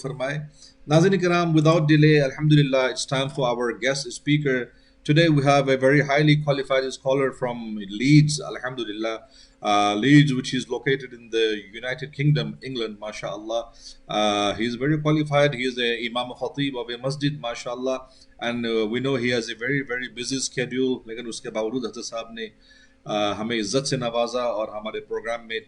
فرمائے. ناظرین کرام, without delay, alhamdulillah, it's time for our guest speaker. Today we have a very highly qualified scholar from Leeds, alhamdulillah. Leeds, which is located in the United Kingdom, England, mashallah. He is very qualified. He is a Imam Khatib of a masjid, mashallah. And we know he has a very, very busy schedule. لیکن اس کے باوجود حضرت صاحب نے ہمیں عزت سے نوازا اور ہمارے پروگرام میں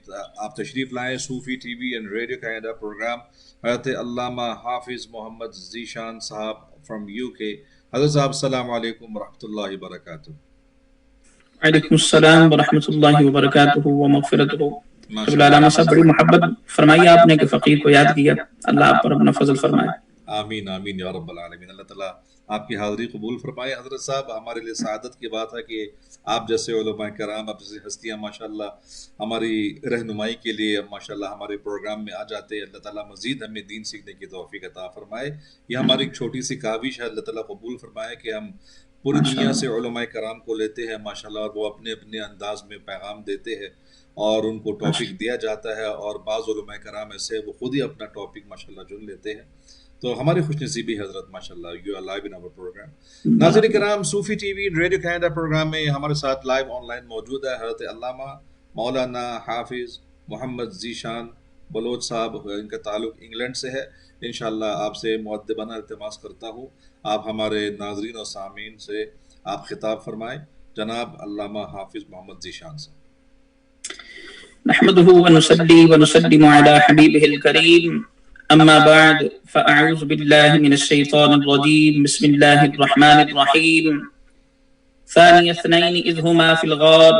آپ تشریف لائیں. Sufi T V and radio Canada programme. حضرت علامہ حافظ محمد ذیشان صاحب فرام UK. حضرت صاحب السلام علیکم ورحمۃ اللہ وبرکاتہ. وعلیکم السلام ورحمۃ اللہ وبرکاتہ ومغفرتہ. علامہ صاحب بڑی محبت فرمائی آپ نے کہ فقیر کو یاد کیا. اللہ آپ پر اپنا فضل فرمائے. آمین آمین یا رب العالمین. اللہ تعالیٰ آپ کی حاضری قبول فرمائے. حضرت صاحب, ہمارے لیے سعادت کی بات ہے کہ آپ جیسے علماء کرام, آپ جیسے ہستیاں ماشاءاللہ ہماری رہنمائی کے لیے ماشاءاللہ ہمارے پروگرام میں آ جاتے ہیں. اللہ تعالیٰ مزید ہمیں دین سیکھنے کی توفیق عطا فرمائے. یہ ہماری ایک چھوٹی سی کاوش ہے. اللہ تعالیٰ قبول فرمائے کہ ہم پوری دنیا سے علماء کرام کو لیتے ہیں ماشاءاللہ, اور وہ اپنے اپنے انداز میں پیغام دیتے ہیں اور ان کو ٹاپک دیا جاتا ہے, اور بعض علماء کرام ایسے وہ خود ہی اپنا ٹاپک ماشاءاللہ چن لیتے ہیں. تو ہماری خوش نصیبی حضرت ماشاءاللہ. You are live in our programme. ناظرین کرام, Sufi T V radio Canada programme میں ہمارے ساتھ لائیو آن لائن موجود ہے حضرت علامہ مولانا حافظ محمد ذیشان بلوچ صاحب. ان کا تعلق انگلینڈ سے ہے. انشاءاللہ آپ سے مؤدبانہ التماس کرتا ہوں, آپ ہمارے ناظرین اور سامعین سے آپ خطاب فرمائیں. جناب علامہ حافظ محمد ذیشان صاحب. نحمده ونصلي ونسلم على حبيبه الكريم. أما بعد فأعوذ بالله من الشيطان الرجيم. بسم الله الرحمن الرحيم. ثاني اثنين إذ هما في الغار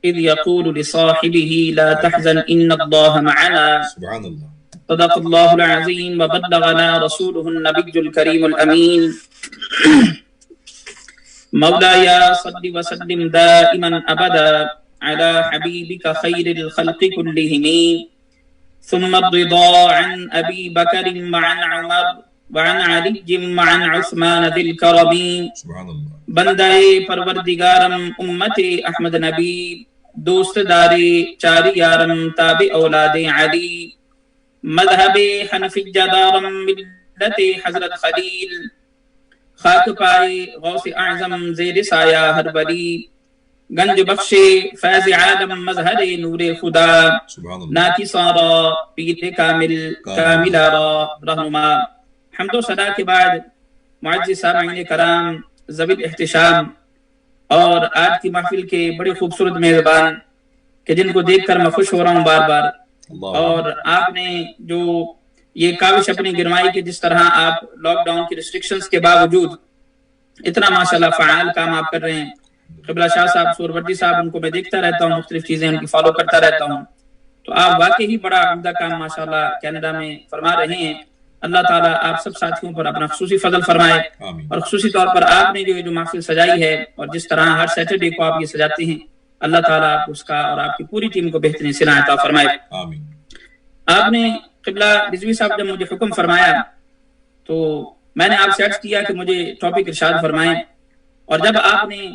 إذ يقول لصاحبه لا تحزن إن الله معنا. سبحان الله. صدق الله العظيم وبلغنا رسوله النبي الكريم الأمين. مولاي صل وسلم دائما أبدا على حبيبك خير الخلق كلهم. ثم الرضا عن أبي بكر وعن عمر وعن علي وعن عثمان ذي الكرم. سبحان اللہ. بندے پروردگارم امت احمد نبی, دوست دارے چاری یارم تابع اولاد علی, مذہب حنفی دارم ملت حضرت خلیل, خاک پائے غوث اعظم زیر سایہ ہر ولی, گنج بخش فیض عالم مظہر نور خدا, ناکی سارا پیر کامل کامل آرا رہنما. حمد و صدا کے بعد معزز سامعین کرام, ذوی الاحتشام اور آج کی محفل کے بڑے خوبصورت میزبان کہ جن کو دیکھ کر میں خوش ہو رہا ہوں بار بار, اور آپ نے جو یہ کاوش اپنی گرمائی کی, جس طرح آپ لاک ڈاؤن کی ریسٹرکشنز کے باوجود اتنا ماشاءاللہ فعال کام آپ کر رہے ہیں. قبلہ شاہ صاحب, سوروردی صاحب, ان کو میں دیکھتا رہتا ہوں, مختلف چیزیں ان کی فالو کرتا رہتا ہوں. تو آپ واقعی ہی بڑا عمدہ کام ماشاءاللہ کینیڈا میں فرما رہے ہیں. اللہ تعالیٰ آپ سب ساتھیوں پر اپنا خصوصی فضل فرمائے, اور خصوصی طور پر آپ نے جو محفل سجائی ہے اور جس طرح ہر سیٹرڈے کو آپ یہ سجاتے ہیں, اللہ تعالیٰ آپ اس کا اور آپ کی پوری ٹیم کو بہترین صنع عطا فرمائے. آپ نے قبلہ رضوی صاحب جب مجھے حکم فرمایا تو میں نے آپ سے عرض کیا کہ مجھے ٹاپک ارشاد فرمائیں, اور جب آپ نے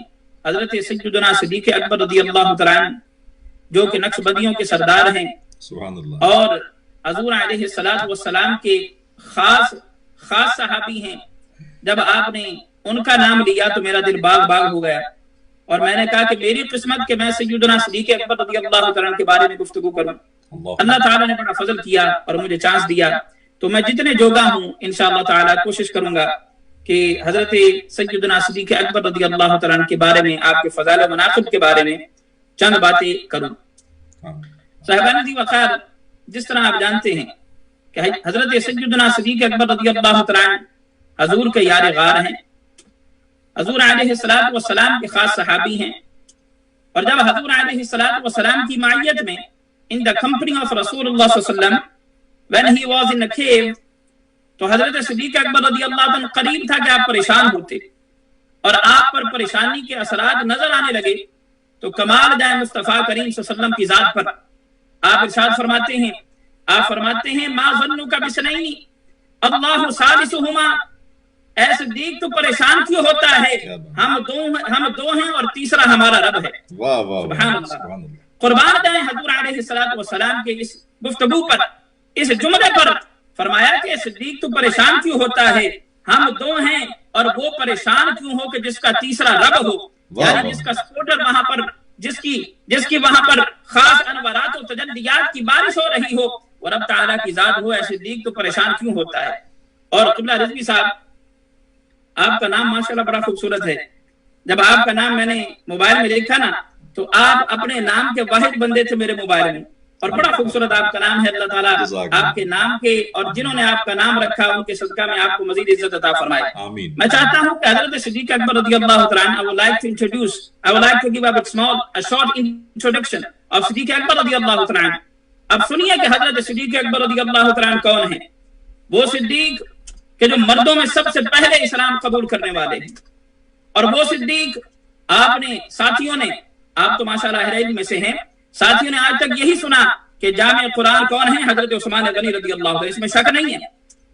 حضرت سیدنا صدیق اکبر رضی اللہ تعالیٰ عنہ جو کہ نقش بدیوں کے سردار ہیں اور حضور علیہ السلام کے خاص صحابی ہیں, جب آپ نے ان کا نام لیا تو میرا دل باغ باغ ہو گیا, اور میں نے کہا کہ میری قسمت کہ میں سیدنا صدیق اکبر رضی اللہ تعالیٰ عنہ کے بارے میں گفتگو کروں. اللہ تعالیٰ نے بڑا فضل کیا اور مجھے چانس دیا, تو میں جتنے جوگا ہوں انشاءاللہ تعالیٰ کوشش کروں گا کہ حضرت سیدنا صدیق اکبر رضی اللہ تعالیٰ عنہ کے بارے میں, آپ کے فضائل و مناقب کے بارے میں چند باتیں کروں. صاحبان دی وقار, جس طرح آپ جانتے ہیں کہ حضرت سیدنا صدیق اکبر رضی اللہ تعالیٰ عنہ حضور کے یار غار ہیں, حضور علیہ السلام کے خاص صحابی ہیں, اور جب حضور علیہ السلام کی معیت میں in the company of رسول اللہ صلی اللہ علیہ وسلم when he was in a cave, تو حضرت صدیق اکبر رضی اللہ عنہ قریب تھا کہ آپ پریشان ہوتے, اور آپ پر پریشانی کے اثرات نظر آنے لگے تو کمال جائے مصطفیٰ کریم صلی اللہ علیہ وسلم کی ذات پر. آپ ارشاد فرماتے ہیں ما ظنک بثنین اللہ ثالثہما, اے صدیق تو پریشان کیوں ہوتا ہے, ہم دو ہیں اور تیسرا ہمارا رب ہے. سبحان اللہ. قربان جائیں حضور علیہ السلام کے اس گفتگو پر, اس جملے پر فرمایا کہ صدیق تو پریشان کیوں ہوتا ہے، ہم دو ہیں اور وہ پریشان کیوں ہو کہ جس کا تیسرا رب ہو، یعنی جس کا سپورٹر وہاں پر جس کی وہاں پر خاص انوارات و تجلیات کی بارش ہو رہی ہو اور رب تعالیٰ کی ذات ہو، ایسے صدیق تو پریشان کیوں ہوتا ہے۔ اور قبلہ رضوی صاحب، آپ کا نام ماشاءاللہ بڑا خوبصورت ہے، جب آپ کا نام میں نے موبائل میں دیکھا نا تو آپ اپنے نام کے واحد بندے تھے میرے موبائل میں، اور بڑا خوبصورت آپ کا نام ہے۔ اللہ تعالیٰ آپ کے نام کے اور جنہوں نے آپ کا نام رکھا ان کے صدقہ میں آپ کو مزید عزت عطا فرمائے۔ میں چاہتا ہوں کہ حضرت صدیق اکبر رضی اللہ تعالیٰ عنہ، I would like to give a short introduction of صدیق اکبر رضی اللہ تعالیٰ عنہ۔ اب سنیے کہ حضرت صدیق اکبر رضی اللہ تعالیٰ عنہ کون ہیں۔ وہ صدیق کہ جو مردوں میں سب سے پہلے اسلام قبول کرنے والے ہیں، اور وہ صدیق آپ نے ساتھیوں نے، آپ تو ماشاءاللہ اہل علم میں سے ہیں، ساتھیوں نے آج تک یہی سنا کہ جامع قرآن کون ہیں، حضرت عثمان غنی رضی اللہ عنہ، اس میں شک نہیں ہے،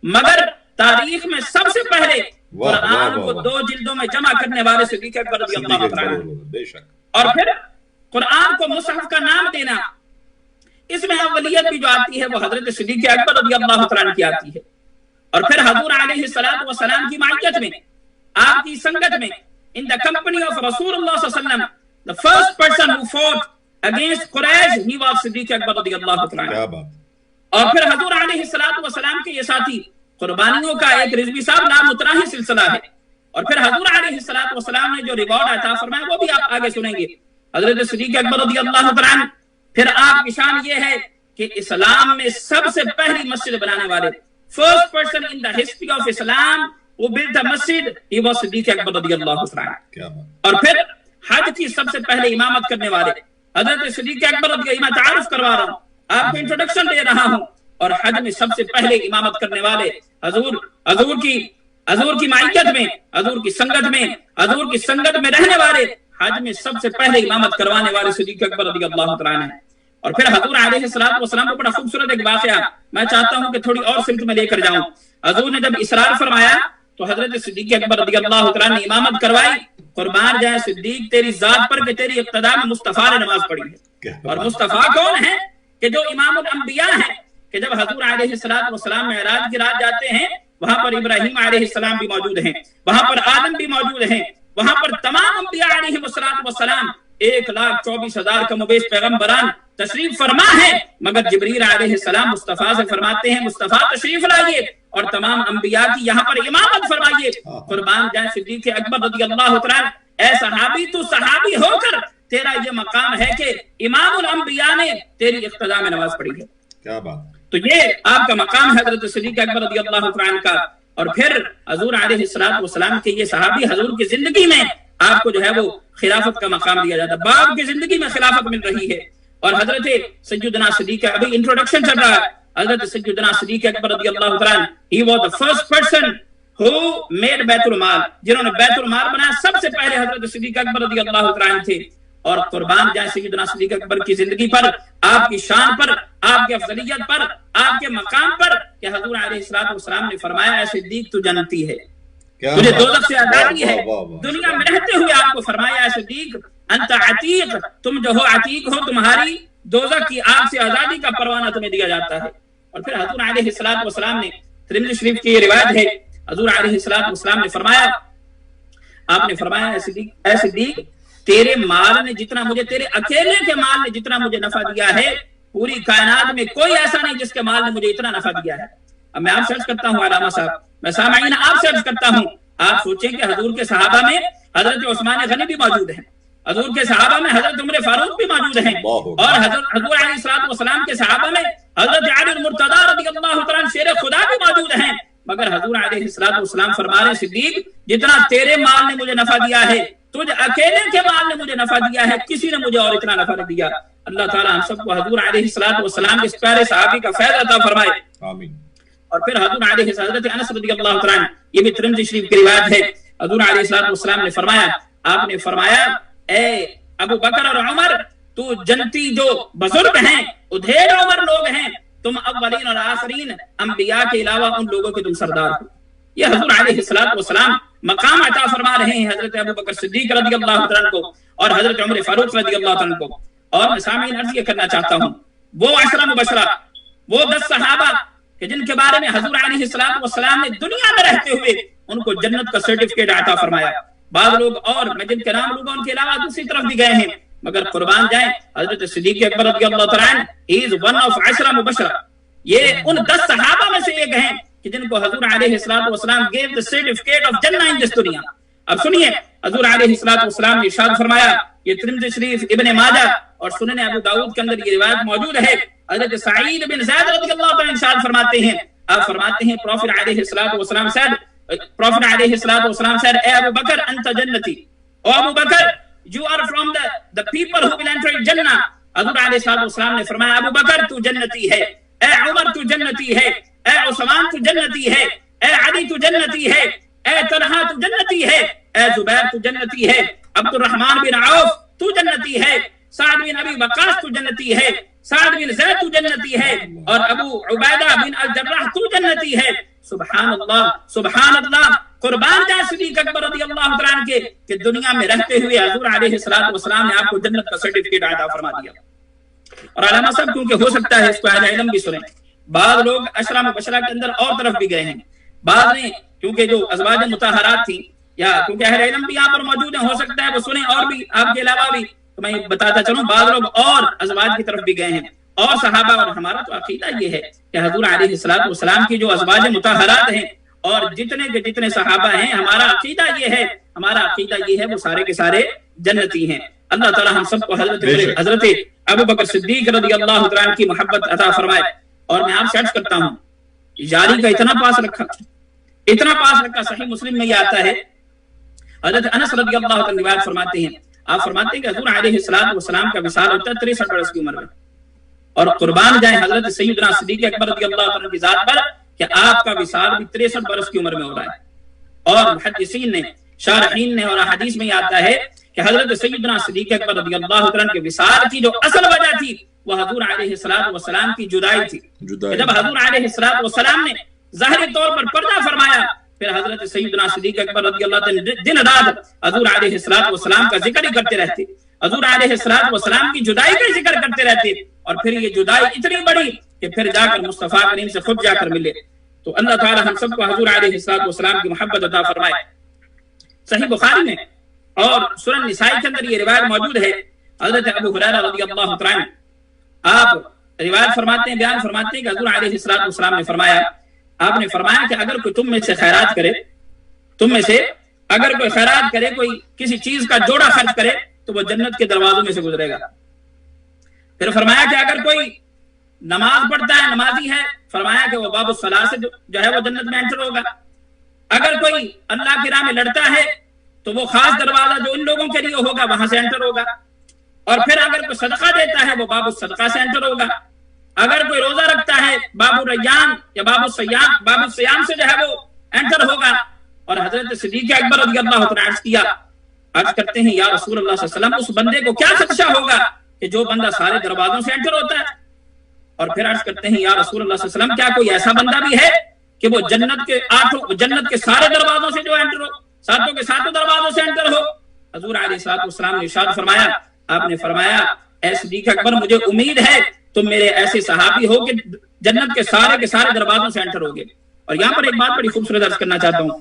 مگر تاریخ میں سب سے پہلے قرآن کو 2 جلدوں میں جمع کرنے والے صدیق اکبر رضی اللہ عنہ، اور پھر قرآن کو مصحف کا نام دینا، اس میں اولیت بھی جو آتی ہے وہ حضرت صدیق اکبر رضی اللہ عنہ کی آتی ہے۔ اور پھر حضور علیہ السلام کی معیت میں، آپ کی سنگت میں، in the company of رسول اللہ صلی اللہ علیہ وسلم، the first person who fought against Quraysh, he was صدیق اکبر رضی اللہ عنہ۔ اور پھر حضور علیہ السلام کے یہ ساتھی، قربانیوں کا ایک رضوی صاحب نامتناہی سلسلہ ہے، اور پھر حضور علیہ السلام نے جو ریوارڈ عطا فرمایا وہ بھی آپ آگے سنیں گے۔ حضرت صدیق اکبر رضی اللہ عنہ، پھر آپ کی شان یہ ہے کہ اسلام میں سب سے پہلی مسجد بنانے والے، first person in the history of Islam who built a masjid, he was صدیق اکبر رضی اللہ عنہ۔ اور پھر حج کی سب سے پہلے امامت کرنے والے حضرت صدیق اکبر رضی اللہ عنہ، میں تعارف کروا رہا ہوں، آپ کو انٹروڈکشن دے رہا ہوں، اور حج میں سب سے پہلے امامت کرنے والے، حضور کی معیت میں، حضور کی سنگت میں رہنے والے، حج میں سب سے پہلے امامت کروانے والے صدیق اکبر رضی اللہ عنہ ہیں۔ اور پھر حضور علیہ السلام کو بڑا خوبصورت ایک واقعہ میں چاہتا ہوں کہ تھوڑی اور سمت میں لے کر جاؤں۔ حضور نے جب اسرار فرمایا تو حضرت صدیق اکبر رضی اللہ عنہ نے امامت کروائی۔ قربان جائے صدیق تیری ذات پر کہ تیری اقتداء میں مصطفیٰ نے نماز پڑھی ہے، اور مصطفیٰ کون ہے کہ جو امام الانبیاء ہیں، کہ جب حضور علیہ السلام معراج کی رات جاتے ہیں، وہاں پر ابراہیم علیہ السلام بھی موجود ہیں، وہاں پر آدم بھی موجود ہیں، وہاں پر تمام انبیاء علیہ السلام 1,24,000 کم و بیش پیغمبران تشریف فرما ہے، مگر جبریل علیہ السلام مصطفیٰ سے فرماتے ہیں مصطفیٰ تشریف لائیے اور تمام انبیاء کی یہاں پر امامت فرمائیے۔ قربان جائے صدیق اکبر رضی اللہ عنہ، اے صحابی تو صحابی ہو کر تیرا یہ مقام ہے کہ امام الانبیاء نے تیری اقتداء میں نماز پڑھی ہے۔ کیا بات! تو یہ آپ کا مقام ہے حضرت صدیق اکبر رضی اللہ عنہ کا۔ اور پھر حضور علیہ السلام کے یہ صحابی، حضور کی زندگی میں آپ کو جو ہے وہ خلافت کا مقام دیا جاتا ہے، باپ کی زندگی میں خلافت مل رہی ہے۔ اور حضرت سیدنا صدیق، ابھی انٹروڈکشن چل رہا ہے، حضرت سیدنا صدیق اکبر رضی اللہ عنہ، he was the first person who made بیت المال، جنہوں نے بیت المال بنایا سب سے پہلے حضرت صدیق اکبر رضی اللہ عنہ تھے۔ اور قربان جائے سیدنا صدیق اکبر کی زندگی پر، آپ کی شان پر، آپ کی افضلیت پر، آپ کے مقام پر، کہ حضور علیہ السلام نے فرمایا اے صدیق تو جنتی ہے، تجھے دوزخ سے آزادی ہے، دنیا میں رہتے ہوئے آپ کو فرمایا اے صدیق انت عتیق، تم جو ہو عتیق ہو، تمہاری دوزخ کی آگ سے آزادی کا پروانہ تمہیں دیا جاتا ہے۔ اور پھر حضور علیہ السلام نے، ترمذی شریف کی یہ روایت ہے، حضور علیہ السلام نے فرمایا، آپ نے فرمایا اے صدیق تیرے مال نے جتنا مجھے، تیرے اکیلے کے مال نے جتنا مجھے نفع دیا ہے، پوری کائنات میں کوئی ایسا نہیں جس کے مال نے مجھے اتنا نفع دیا ہے۔ اب میں آپ سے عرض کرتا ہوں علامہ صاحب، میں سامعین آپ سے عرض کرتا ہوں، آپ سوچیں کہ حضور کے صحابہ میں حضرت عثمان غنی بھی موجود ہیں، حضور کے صحابہ میں حضرت عمر فاروق بھی موجود ہیں، اور حضور علیہ السلام کے صحابہ میں حضرت علی المرتضی رضی اللہ عنہ شیر خدا بھی موجود ہیں، مگر حضور علیہ السلام فرما رہے ہیں صدیق جتنا تیرے مال نے مجھے نفع دیا ہے، تجھ اکیلے کے مال نے مجھے نفع دیا ہے، کسی نے مجھے اور اتنا نفع نہیں دیا۔ اللہ تعالیٰ ہم سب کو حضور علیہ السلام کے اس پیارے صحابی کا فیض عطا فرمائے۔ آمین۔ اور پھر حضور علیہ حضرت انس رضی اللہ عنہ، یہ بھی ترمذی شریف کی روایت ہے، حضور علیہ السلام نے فرمایا، آپ نے فرمایا اے ابو بکر اور عمر، تو جنتی جو بزرگ ہیں، ادھیڑ عمر لوگ ہیں، تم اولین اور آخرین انبیاء کے علاوہ ان لوگوں کے تم سردار ہو۔ یہ حضور علیہ السلام مقام عطا فرما رہے ہیں حضرت ابو بکر صدیق رضی اللہ عنہ کو اور حضرت عمر فاروق رضی اللہ عنہ کو۔ اور میں سامعین عرض یہ کرنا چاہتا ہوں، وہ 10 مبشرہ، وہ 10 صحابہ کہ جن کے بارے میں حضور علیہ السلام نے دنیا میں رہتے ہوئے ان کو جنت کا سرٹیفکیٹ عطا فرمایا. بعض لوگ اور میں جن کے نام لوں ان کے علاوہ دوسری طرف بھی گئے ہیں، مگر قربان جائیں حضرت صدیق اکبر رضی اللہ تعالیٰ عنہ is one of 10 مبشرہ، یہ ان 10 صحابہ میں سے ایک ہیں کہ جن کو حضور علیہ السلام gave the certificate of Jannah in this دنیا. اب سنیے حضور علیہ السلام نے ارشاد فرمایا، یہ ترمذی شریف، ابن ماجہ اور سنن ابو داؤد کے اندر یہ روایت موجود ہے. حضرت سعید بن زید رضی اللہ عنہ ارشاد فرماتے ہیں، آپ فرماتے ہیں پروفٹ علیہ السلام said اے ابو بکر انت جنتی، او ابو بکر you are from the people who will enter Jannah. حضور علیہ السلام نے فرمایا ابو بکر تو جنتی ہے، اے عمر تو جنتی ہے، اے عثمان تو جنتی ہے، اے علی تو جنتی ہے، اے طلحہ تو جنتی ہے، اے زبیر تو جنتی ہے، عبد الرحمن بن عوف تو جنتی ہے، سعد بن ابی وقاص تو جنتی ہے، سعد بن زید تو جنتی ہے، اور ابو عبیدہ بن الجراح تو جنتی ہے. سبحان اللہ سبحان اللہ. قربان جائے صدیق اکبر رضی اللہ تعالیٰ عنہ کے کہ دنیا میں رہتے ہوئے حضور علیہ السلام نے آپ کو جنت کا سرٹیفکیٹ عطا فرما دیا. اور علامہ صاحب کیونکہ ہو سکتا ہے اس کو اہل علم بھی سنیں، بعض لوگ عشرہ مبشرہ کے اندر اور طرف بھی گئے ہیں، بعض نے کیونکہ جو ازواج مطہرات تھی یا کیونکہ اہل علم بھی یہاں پر موجود ہیں، ہو سکتا ہے وہ سنیں اور بھی آپ کے علاوہ بھی، تو میں بتاتا چلوں بعض لوگ اور ازواج کی طرف بھی گئے ہیں اور صحابہ. اور ہمارا تو عقیدہ یہ ہے کہ حضور علیہ السلام کی جو ازواج مطہرات ہیں اور جتنے کے جتنے صحابہ ہیں، ہمارا عقیدہ یہ ہے وہ سارے کے سارے جنتی ہیں. اللہ تعالی ہم سب کو حضرت ابو بکر صدیق رضی اللہ تعالیٰ عنہ کی محبت عطا فرمائے. اور میں آپ سے عرض کرتا ہوں یاری کا اتنا پاس رکھا صحیح مسلم میں یہ آتا ہے، حضرت انس رضی اللہ عنہ روایت فرماتے ہیں، آپ فرماتے ہیں کہ حضور علیہ السلام کا وصال ہوتا ہے 63 برس کی عمر میں. اور قربان جائیں حضرت سیدنا صدیق اکبر رضی اللہ عنہ کی ذات پر کہ آپ کا وصال بھی 63 برس کی عمر میں ہو رہا ہے. اور محدثین نے، شارحین نے اور حدیث میں یہ آتا ہے کہ حضرت سیدنا صدیق اکبر رضی اللہ عنہ کے وصال کی جو اصل وجہ تھی وہ حضور علیہ السلام کی جدائی تھی. جب حضور علیہ السلام نے ظاہری طور پر پردہ فرمایا، پھر حضرت سیدنا صدیق اکبر رضی اللہ عنہ دن رات حضور علیہ السلام کا ذکر ہی کرتے رہتے، حضور علیہ السلام کی جدائی کا ذکر کرتے رہتے. اور پھر یہ جدائی اتنی بڑی کہ پھر جا کر مصطفیٰ کریم سے خود جا کر ملے. تو اللہ تعالی ہم سب کو حضور علیہ السلام کی محبت عطا فرمائے. صحیح بخاری میں اور سنن نسائی کے اندر یہ روایت موجود ہے، حضرت ابو ہریرہ رضی اللہ تعالیٰ عنہ آپ روایت فرماتے ہیں، بیان فرماتے ہیں کہ حضور علیہ السلام نے فرمایا، آپ نے فرمایا کہ اگر کوئی تم میں سے خیرات کرے، کوئی کسی چیز کا جوڑا خرچ کرے تو وہ جنت کے دروازوں میں سے گزرے گا. پھر فرمایا کہ اگر کوئی نماز پڑھتا ہے، نمازی ہے، فرمایا کہ وہ باب الصلاۃ سے جو ہے وہ جنت میں انٹر ہوگا. اگر کوئی اللہ کی راہ میں لڑتا ہے تو وہ خاص دروازہ جو ان لوگوں کے لیے ہوگا وہاں سے انٹر ہوگا. اور پھر اگر کوئی صدقہ دیتا ہے وہ باب الصدقہ سے انٹر ہوگا. اگر کوئی روزہ رکھتا ہے باب الریان یا باب الصیام سے جو ہے وہ انٹر ہوگا. اور حضرت صدیق اکبر رضی اللہ عنہ عرض کرتے ہیں یا رسول اللہ صلی اللہ علیہ وسلم اس بندے کو کیا خدشہ ہوگا کہ جو بندہ سارے دروازوں سے انٹر ہوتا ہے. اور پھر عرض کرتے ہیں یا رسول اللہ صلی اللہ علیہ وسلم کیا کوئی ایسا بندہ بھی ہے کہ وہ جنت کے سارے دروازوں سے جو انٹر ہو، ساتوں کے ساتوں دروازوں سے انٹر ہو. حضور علیہ السلام نے ارشاد فرمایا، آپ نے فرمایا اے صدیق اکبر مجھے امید ہے تم میرے ایسے صحابی ہو کہ جنت کے سارے دروازوں سے انٹر ہوگے. اور یہاں پر ایک بات بڑی خوبصورت عرض کرنا چاہتا ہوں،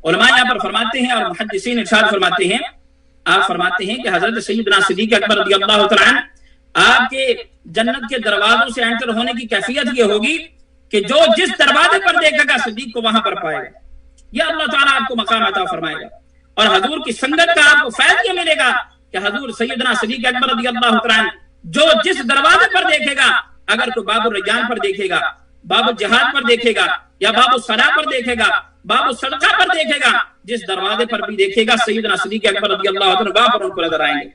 علماء یہاں پر فرماتے ہیں اور محدثین ارشاد فرماتے ہیں، آپ فرماتے ہیں کہ حضرت سیدنا صدیق اکبر رضی اللہ تعالیٰ عنہ آپ کے جنت کے دروازوں سے انٹر ہونے کی کیفیت یہ ہوگی کہ جو جس دروازے پر دیکھے گا صدیق کو وہاں پر پائے گا. یہ اللہ تعالیٰ آپ کو مقام عطا فرمائے گا. اور حضور کی سنگت کا آپ کو فیض یہ ملے گا کہ حضور سیدنا صدیق اکبر رضی اللہ تعالیٰ عنہ جو جس دروازے پر دیکھے گا، اگر کوئی باب الریان پر دیکھے گا، باب الجہاد پر دیکھے گا، یا باب الصلاۃ پر دیکھے گا، باب الصدقہ پر دیکھے گا، جس دروازے پر بھی دیکھے گا سیدنا صدیق اکبر رضی اللہ عنہ وہاں پر ان کو نظر آئیں گے.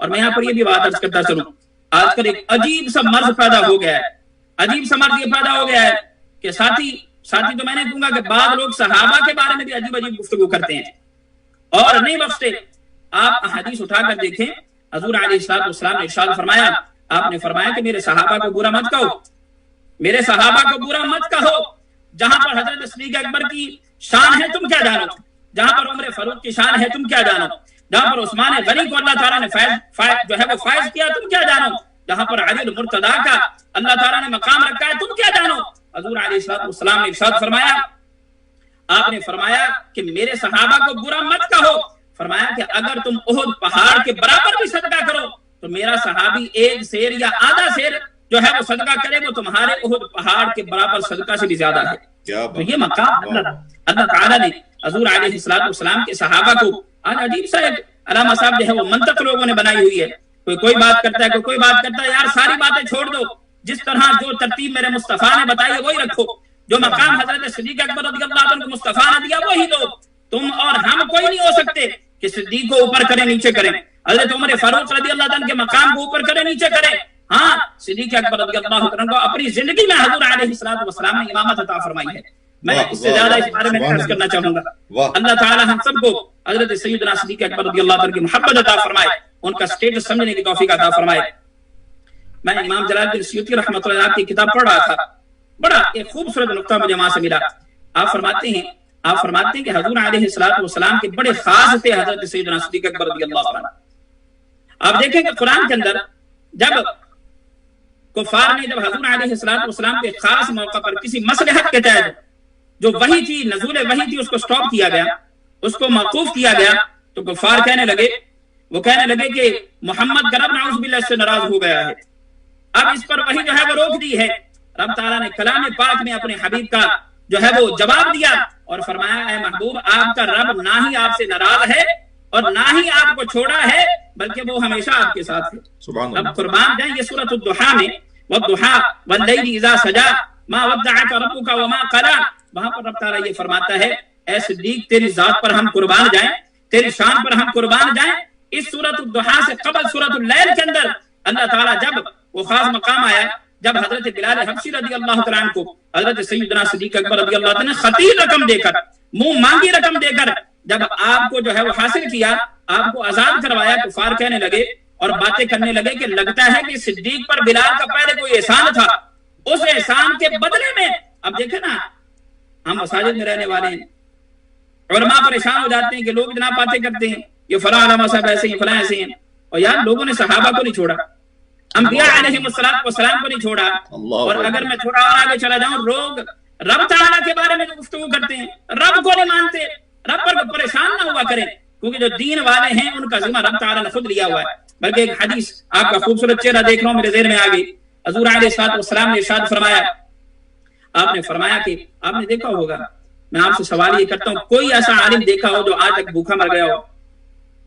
اور میں یہاں پر یہ بھی بات عرض کرتا چلوں، آج کل ایک عجیب سا مرض پیدا ہو گیا ہے، کہ ساتھی تو میں نے کہوں گا کہ بعض لوگ صحابہ کے بارے میں بھی عجیب گفتگو کرتے ہیں اور نہیں بخشتے. آپ احادیث اٹھا کر دیکھیں، حضور علیہ السلام نے ارشاد فرمایا، آپ نے فرمایا کہ میرے صحابہ کو برا مت کہو، جہاں پر حضرت صدیق اکبر کی شان ہے تم کیا جانو، جہاں پر عمر فاروق کی شان ہے تم کیا جانو، جہاں پر عثمان غنی کو اللہ تعالیٰ نے فائز کیا تم کیا جانو، جہاں پر علی المرتضی کا اللہ تعالیٰ نے مقام رکھا ہے تم کیا جانو؟ حضور علیہ السلام نے ارشاد فرمایا، آپ نے فرمایا کہ میرے صحابہ کو برا مت کہو، فرمایا کہ اگر تم احد پہاڑ کے برابر بھی صدقہ کرو تو میرا صحابی ایک سیر یا آدھا سیر جو ہے وہ صدقہ کرے وہ تمہارے احد پہاڑ کے برابر صدقہ سے بھی زیادہ ہے۔ تو یہ مقام اللہ تعالیٰ نے حضور علیہ السلام کے صحابہ کو، آج عجیب سا ایک علامہ صاحب جو ہے وہ منطق لوگوں نے بنائی ہوئی ہے، کوئی بات کرتا ہے کوئی بات کرتا ہے، یار ساری باتیں چھوڑ دو، جس طرح جو ترتیب میرے مصطفیٰ نے بتائی ہے وہی رکھو، جو مقام حضرت صدیق اکبر رضی اللہ عنہ کو مصطفیٰ نے دیا وہی دو، تم اور ہم کوئی نہیں ہو سکتے کہ صدیق کو اوپر کریں نیچے کریں، حضرت عمر فاروق رضی اللہ عنہ کے مقام کو اوپر کریں نیچے کریں، ہاں صدیق اکبر رضی اللہ عنہ کو اپنی زندگی میں حضور علیہ السلام نے امامت عطا فرمائی ہے۔ میں اس سے زیادہ اس بارے میں عرض کرنا چاہوں گا، اللہ تعالی ہم سب کو حضرت سیدنا صدیق اکبر رضی اللہ عنہ کی محبت عطا فرمائے، ان کا سٹیٹس سمجھنے کی توفیق عطا فرمائے۔ میں امام جلال الدین سیوطی رحمۃ اللہ علیہ کی کتاب پڑھ رہا تھا، بڑا ایک خوبصورت نقطہ مجھے وہاں سے ملا۔ آپ فرماتے ہیں کہ حضور علیہ السلام کے بڑے خاص تھے حضرت سیدنا صدیق اکبر رضی اللہ عنہ۔ آپ دیکھیں کہ قرآن کے اندر جب کفار نے جب حضور علیہ السلام کے خاص موقع پر کسی مصلحت کے تحت جو وحی تھی، نزول وحی تھی، اس کو سٹاپ کیا گیا، اس کو موقوف کیا گیا، تو کفار کہنے لگے کہ محمد کا رب نعوذ باللہ سے ناراض ہو گیا ہے، اب اس پر وحی جو ہے وہ روک دی ہے۔ رب تعالیٰ نے کلام پاک میں اپنے حبیب کا جو ہے وہ جواب دیا اور فرمایا، اے محبوب آپ کا رب نہ ہی آپ سے ناراض ہے اور نہ ہی آپ کو چھوڑا ہے بلکہ وہ ہمیشہ آپ کے ساتھ ہے۔ رب قربان جائیں، یہ سورۃ الضحیٰ میں والضحیٰ واللیل اذا سجا ما ودعک ربک وما قلی، وہاں پر رب تعالیٰ یہ فرماتا ہے، اے صدیق تیری ذات پر ہم قربان جائیں، تیری شان پر ہم قربان جائیں۔ اس سورۃ الضحیٰ سے قبل سورۃ اللیل کے اندر اللہ تعالیٰ جب وہ خاص مقام آیا، جب حضرت بلال حبشی رضی اللہ تعالیٰ عنہ کو حضرت سیدنا صدیق اکبر رضی اللہ عنہ نے خطیر رقم دے کر، منہ مانگی رقم دے کر جب آپ کو جو ہے وہ حاصل کیا، آپ کو آزاد کروایا، کفار کہنے لگے اور باتیں کرنے لگے کہ لگتا ہے کہ صدیق پر بلال کا پہلے کوئی احسان تھا، اس احسان کے بدلے میں۔ اب دیکھیں نا، ہم مساجد میں رہنے والے ہیں، علماء پریشان ہو جاتے ہیں کہ لوگ جناب باتیں کرتے ہیں یہ فلاں علماء صاحب ایسے ہیں فلاں ایسے ہیں، اور یار لوگوں نے صحابہ کو نہیں چھوڑا، انبیاء علیہ السلام کو نہیں چھوڑا، اور اگر میں تھوڑا اور آگے چلا جاؤں، لوگ رب تعالیٰ کے بارے میں جو گفتگو کرتے ہیں، رب کو نہیں مانتے، رب پر پریشان نہ ہوا کریں، کیونکہ جو دین والے ہیں ان کا ذمہ رب تعالیٰ نے خود لیا ہوا ہے۔ بلکہ ایک حدیث آپ کا خوبصورت چہرہ دیکھ رہا ہوں، میرے ذہن میں آ گئی، حضور علیہ السلام نے ارشاد فرمایا، آپ نے فرمایا کہ آپ نے دیکھا ہوگا، میں آپ سے سوال یہ کرتا ہوں، کوئی ایسا عالم دیکھا ہو جو آج تک بھوکا مر گیا ہو؟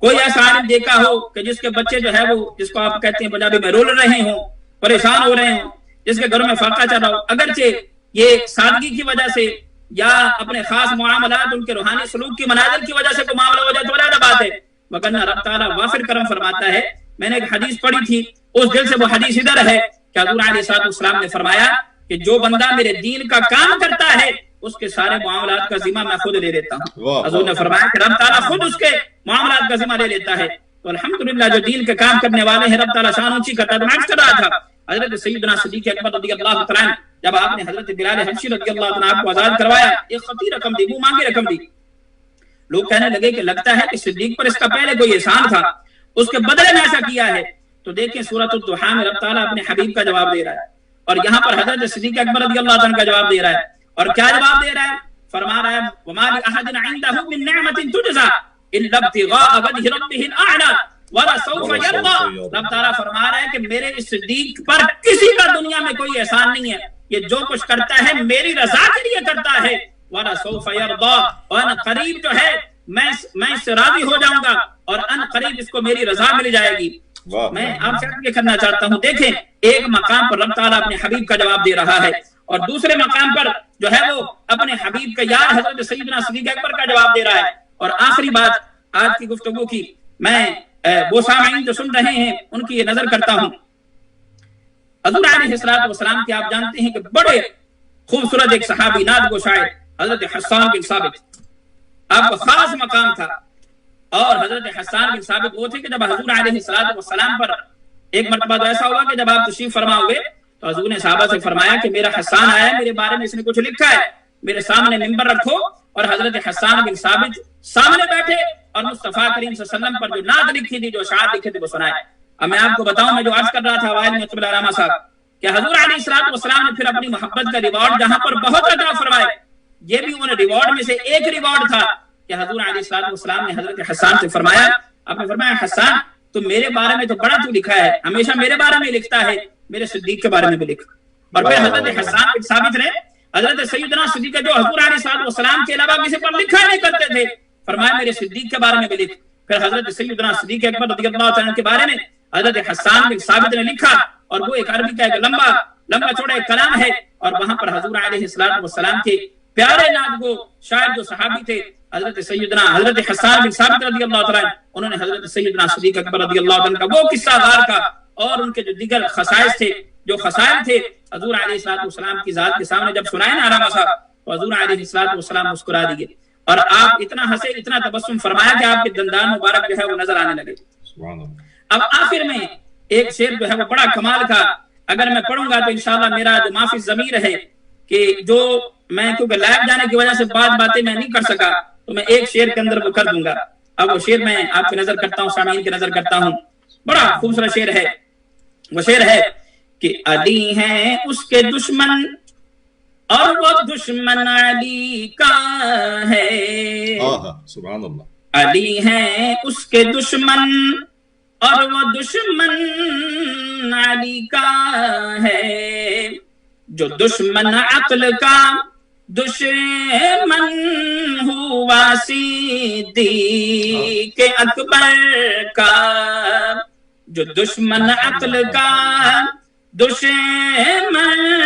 کوئی ایسا عالم دیکھا ہو کہ جس کے بچے جو ہے وہ، جس کو آپ کہتے ہیں پنجابی میں، رول رہے ہوں، پریشان ہو رہے ہوں، جس کے گھروں میں فاقہ چل رہا ہو؟ اگرچہ یہ سادگی کی وجہ سے یا اپنے خاص معاملات، ان کے روحانی سلوک کی منازل کی وجہ سے کوئی معاملہ ہو جائے تو علیحدہ بات ہے، وگرنہ رب تعالیٰ وافر کرم فرماتا ہے۔ میں نے ایک حدیث پڑھی تھی، اس دل سے وہ حدیث ادھر ہے کہ حضور علیہ السلام نے فرمایا کہ جو بندہ میرے دین کا کام کرتا ہے اس کے سارے معاملات کا ذمہ میں خود لے لیتا ہوں۔ حضور نے فرمایا کہ رب تعالیٰ خود اس کے معاملات کا ذمہ لے لیتا ہے۔ تو الحمدللہ جو دین کے کام کرنے والے ہیں رب تعالیٰ شان اونچی کرتا ہے۔ تو میں کر رہا تھا حضرت سیدنا صدیق اکبر رضی اللہ تعالیٰ جب آپ نے حضرت بلال حبشی رضی اللہ تعالیٰ کو آزاد کروایا، ایک خطیر رقم دی، منہ مانگی رقم دی، لوگ کہنے لگے کہ لگتا ہے کہ صدیق پر اس کا پہلے کوئی احسان تھا، اس کے بدلے میں ایسا کیا ہے۔ تو دیکھیں سورۃ الضحیٰ میں رب تعالیٰ اپنے حبیب کا جواب دے رہا ہے، اور یہاں پر حضرت صدیق اکبر رضی اللہ عنہ کا جواب دے رہا ہے، اور کیا جواب دے رہا ہے؟ فرما رہا ہے وَمَا لِأَحَدٍ عِندَهُ مِن نِعْمَةٍ تُجْزَىٰ إِلَّا ابْتِغَاءَ وَجْهِ رَبِّهِ الْأَعْلَىٰ وَلَسَوْفَ يَرْضَىٰ۔ رب تعالیٰ فرما رہا ہے کہ میرے اس صدیق پر کسی کا دنیا میں کوئی احسان نہیں ہے، یہ جو کچھ کرتا ہے میری رضا کے لیے کرتا ہے، وَلَسَوْفَ يَرْضَىٰ، اور قریب جو ہے میں اس سے راضی ہو جاؤں گا، اور ان قریب اس کو میری رضا مل جائے گی۔ میں آپ سے یہ کرنا چاہتا ہوں، دیکھیں ایک مقام پر رب تعالیٰ اپنے حبیب کا جواب دے رہا ہے، اور دوسرے مقام پر جو ہے وہ اپنے حبیب کا یار حضرت سیدنا صدیق اکبر کا جواب دے رہا ہے۔ اور آخری بات آج کی گفتگو کی، میں وہ سامعین جو سن رہے ہیں ان کی یہ نظر کرتا ہوں، حضور علیہ السلام کے آپ جانتے ہیں کہ بڑے خوبصورت ایک صحابی، نعت گو شاعر حضرت حسان بن ثابت، آپ کا خاص مقام تھا، اور حضرت حسان بن ثابت وہ تھے کہ جب حضور علیہ السلام پر ایک مرتبہ تو ایسا ہوا کہ جب آپ تشریف فرما ہوئے تو حضور نے صحابہ سے فرمایا کہ میرا حسان آیا ہے، میرے بارے میں اس نے کچھ لکھا ہے، میرے سامنے منبر رکھو، اور حضرت حسان بن ثابت سامنے بیٹھے اور مصطفیٰ کریم صلی اللہ علیہ وسلم پر جو نعت لکھی تھی، جو اشعار لکھے تھے وہ سنائے۔ اب میں آپ کو بتاؤں، میں جو عرض کر رہا تھا وائل میں قبل علامہ صاحب کہ حضور علیہ الصلوۃ والسلام نے پھر اپنی محبت کا ریوارڈ جہاں پر بہت عطا فرمائے، یہ بھی ان ریوارڈ میں سے ایک ریوارڈ تھا کہ حضور علیہ الصلوۃ والسلام نے حضرت حسان سے فرمایا، آپ نے فرمایا حسان تو میرے بارے میں تو بڑا تو لکھا ہے، ہمیشہ میرے بارے میں لکھتا ہے، میرے صدیق کے بارے میں بھی لکھ۔ اور پھر حضرت حسان بن ثابت نے حضرت سیدنا صدیق جو حضور علیہ الصلوۃ والسلام کے علاوہ کسی پر لکھا نہیں کرتے تھے، فرمایا میرے صدیق کے بارے میں بھی لکھ۔ پھر حضرت سیدنا صدیق اکبر رضی اللہ تعالیٰ کے بارے میں حضرت حسان بن ثابت نے لکھا، اور وہ ایک عربی کا ایک لمبا چوڑا ایک کلام ہے، اور وہاں پر حضور علیہ الصلوۃ والسلام کے پیارے نام کو شاعر جو صحابی تھے حضرت حسان بن ثابت رضی اللہ تعالیٰ، انہوں نے حضرت سیدنا صدیق اکبر رضی اللہ تعالیٰ کا وہ قصہ غار کا اور ان کے جو دیگر خصائص تھے، جو خصائل تھے حضور علیہ الصلوۃ والسلام کی ذات کے سامنے جب سنائے نا علامہ صاحب، تو حضور علیہ الصلوۃ والسلام مسکرا دیے، اور آپ اتنا ہنسے، اتنا تبسم فرمایا کہ آپ کے دندان مبارک جو ہے وہ نظر آنے لگے۔ اب آخر میں ایک شعر جو ہے وہ بڑا کمال کا، اگر میں پڑھوں گا تو انشاءاللہ میرا جو معافی ضمیر ہے کہ جو میں کیونکہ لائب جانے کی وجہ سے بعض باتیں میں نہیں کر سکا، تو میں ایک شعر کے اندر وہ کر دوں گا۔ اب وہ شعر میں آپ کی نظر کرتا ہوں، سامعین کی نظر کرتا ہوں، بڑا خوبصورت شعر ہے۔ وہ شعر ہے کہ علی ہیں اس کے دشمن اور وہ دشمن علی کا ہے، سبحان اللہ، علی ہیں اس کے دشمن اور وہ دشمن علی کا ہے، جو دشمن عقل کا دشمن ہوا صدیق اکبر کا، جو دشمن عقل کا دشمن